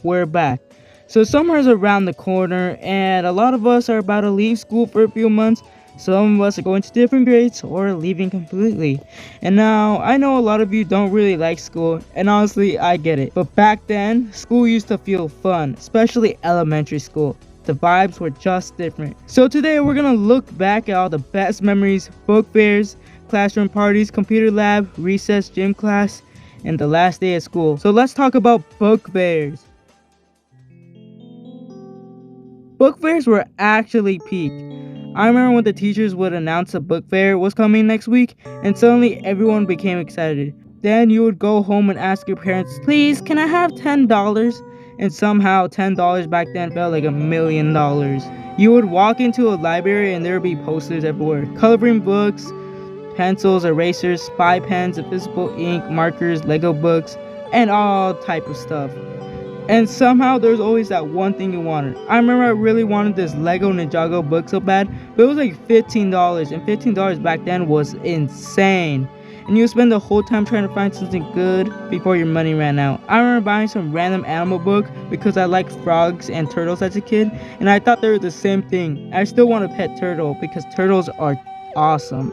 we're back. So summer's around the corner, and a lot of us are about to leave school for a few months. Some of us are going to different grades or leaving completely. And now, I know a lot of you don't really like school, and honestly, I get it. But back then, school used to feel fun, especially elementary school. The vibes were just different. So today we're gonna look back at all the best memories, book fairs, classroom parties, computer lab, recess, gym class, and the last day of school. So let's talk about book fairs. Book fairs were actually peak. I remember when the teachers would announce a book fair was coming next week, and suddenly everyone became excited. Then you would go home and ask your parents, please, can I have $10? And somehow $10 back then felt like $1,000,000. You would walk into a library and there would be posters everywhere, coloring books, pencils, erasers, spy pens, invisible ink, markers, Lego books, and all type of stuff. And somehow there's always that one thing you wanted. I remember I really wanted this Lego Ninjago book so bad, but it was like $15, and $15 back then was insane. And you would spend the whole time trying to find something good before your money ran out. I remember buying some random animal book because I liked frogs and turtles as a kid, and I thought they were the same thing. I still want a pet turtle because turtles are awesome.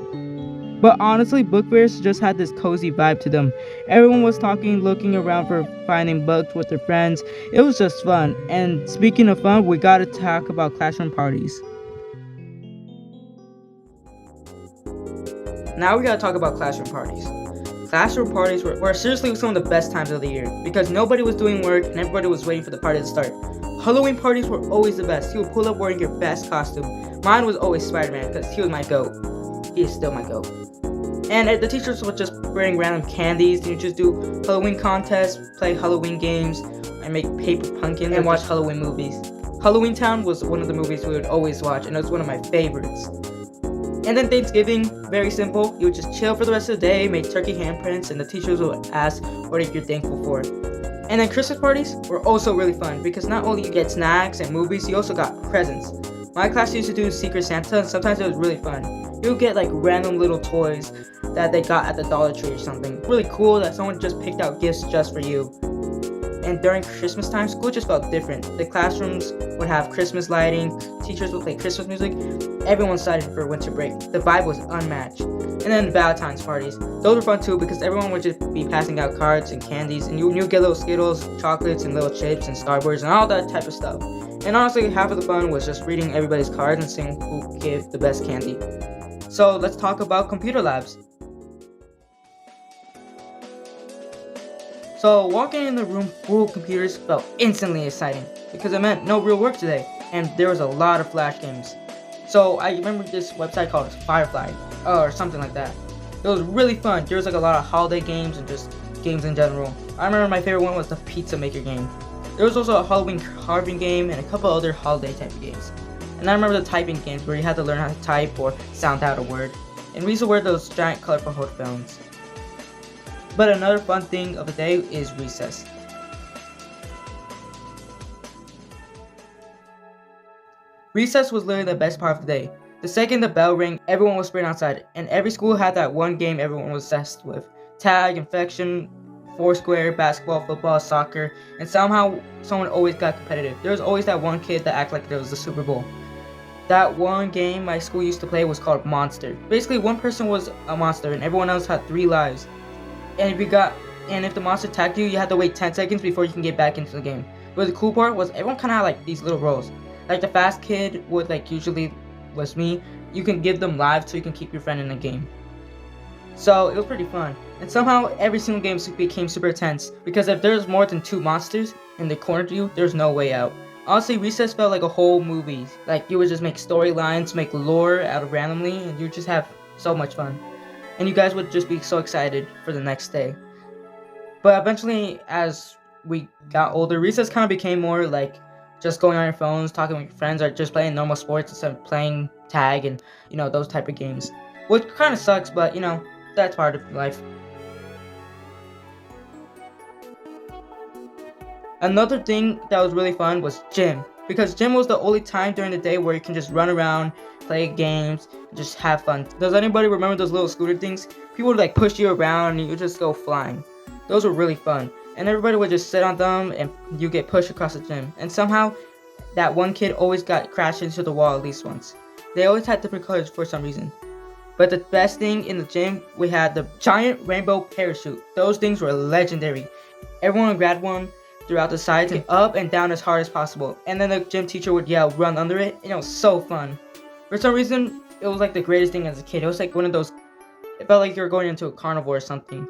But honestly, book fairs just had this cozy vibe to them. Everyone was talking, looking around for finding books with their friends. It was just fun. And speaking of fun, we gotta talk about classroom parties. Now we gotta talk about classroom parties. Classroom parties were seriously some of the best times of the year because nobody was doing work and everybody was waiting for the party to start. Halloween parties were always the best. You would pull up wearing your best costume. Mine was always Spider-Man because he was my goat. He is still my goat. And the teachers would just bring random candies, and you just do Halloween contests, play Halloween games, and make paper pumpkins and watch Halloween movies. Halloween Town was one of the movies we would always watch, and it was one of my favorites. And then Thanksgiving, very simple. You would just chill for the rest of the day, make turkey handprints, and the teachers would ask what you're thankful for. And then Christmas parties were also really fun because not only you get snacks and movies, you also got presents. My class used to do Secret Santa, and sometimes it was really fun. You'll get like random little toys that they got at the Dollar Tree or something. Really cool that someone just picked out gifts just for you. And during Christmas time, school just felt different. The classrooms would have Christmas lighting, teachers would play Christmas music, everyone's excited for winter break. The vibe was unmatched. And then Valentine's parties. Those were fun too because everyone would just be passing out cards and candies, and you get little Skittles, chocolates, and little chips and Starbursts and all that type of stuff. And honestly, half of the fun was just reading everybody's cards and seeing who gave the best candy. So let's talk about computer labs. So walking in the room full of computers felt instantly exciting because it meant no real work today, and there was a lot of flash games. So I remember this website called Firefly or something like that. It was really fun. There was like a lot of holiday games and just games in general. I remember my favorite one was the Pizza Maker game. There was also a Halloween carving game and a couple other holiday type of games. And I remember the typing games where you had to learn how to type or sound out a word. And we used to wear those giant colorful headphones. But another fun thing of the day is recess. Recess was literally the best part of the day. The second the bell rang, everyone was spraying outside, and every school had that one game everyone was obsessed with. Tag, infection, foursquare, basketball, football, soccer, and somehow someone always got competitive. There was always that one kid that acted like it was the Super Bowl. That one game my school used to play was called Monster. Basically, one person was a monster and everyone else had 3 lives. And if the monster attacked you, you had to wait 10 seconds before you can get back into the game. But the cool part was everyone kind of had like these little roles. Like the fast kid would usually was me. You can give them lives so you can keep your friend in the game. So it was pretty fun. And somehow every single game became super tense because if there's more than 2 monsters in the corner to you, there's no way out. Honestly, recess felt like a whole movie. Like you would just make storylines, make lore out of randomly, and you just have so much fun. And you guys would just be so excited for the next day. But eventually, as we got older, recess kind of became more like just going on your phones, talking with your friends, or just playing normal sports instead of playing tag and those type of games. Which kind of sucks, but that's part of life. Another thing that was really fun was gym, because gym was the only time during the day where you can just run around, play games, and just have fun. Does anybody remember those little scooter things? People would push you around and you would just go flying. Those were really fun. and everybody would just sit on them and you get pushed across the gym. And somehow, that one kid always got crashed into the wall at least once. They always had different colors for some reason. But the best thing in the gym, we had the giant rainbow parachute. Those things were legendary. Everyone grabbed one throughout the sides and up and down as hard as possible. And then the gym teacher would yell, run under it, and it was so fun. For some reason, it was like the greatest thing as a kid. It was like one of those, it felt like you were going into a carnival or something.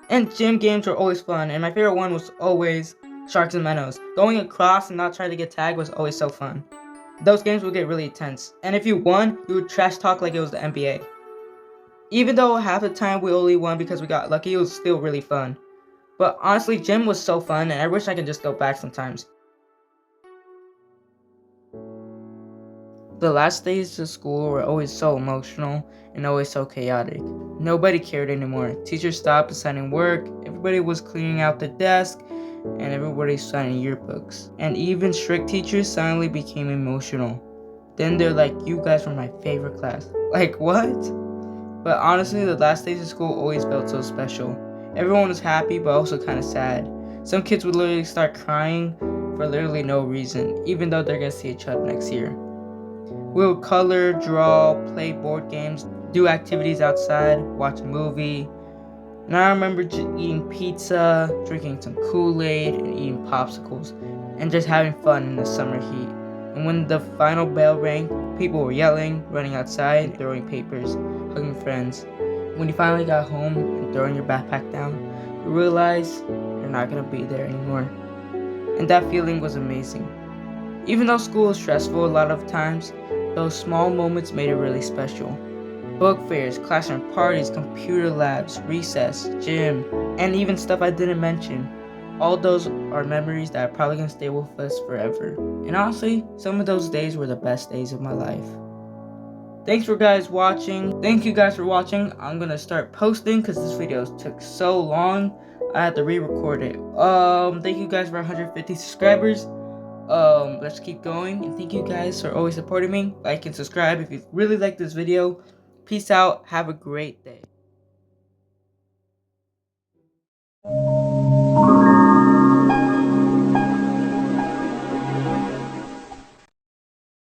And gym games were always fun, and my favorite one was always Sharks and Minnows. Going across and not trying to get tagged was always so fun. Those games would get really intense, and if you won, you would trash talk like it was the NBA. Even though half the time we only won because we got lucky, it was still really fun. But honestly, gym was so fun, and I wish I could just go back sometimes. The last days of school were always so emotional and always so chaotic. Nobody cared anymore. Teachers stopped assigning work, everybody was cleaning out the desk, and everybody signing yearbooks. And even strict teachers suddenly became emotional. Then they're like, you guys were my favorite class. Like, what? But honestly, the last days of school always felt so special. Everyone was happy, but also kind of sad. Some kids would literally start crying for literally no reason, even though they're gonna see each other next year. We would color, draw, play board games, do activities outside, watch a movie. And I remember just eating pizza, drinking some Kool-Aid, and eating popsicles, and just having fun in the summer heat. And when the final bell rang, people were yelling, running outside, throwing papers, hugging friends. When you finally got home and throwing your backpack down, you realize you're not gonna be there anymore. And that feeling was amazing. Even though school was stressful a lot of times, those small moments made it really special. Book fairs, classroom parties, computer labs, recess, gym, and even stuff I didn't mention. All those are memories that are probably gonna stay with us forever. And honestly, some of those days were the best days of my life. Thanks for guys watching. Thank you guys for watching. I'm gonna start posting because this video took so long. I had to re-record it. Thank you guys for 150 subscribers. Let's keep going, and thank you guys for always supporting me. Like and subscribe if you really like this video. Peace out. Have a great day.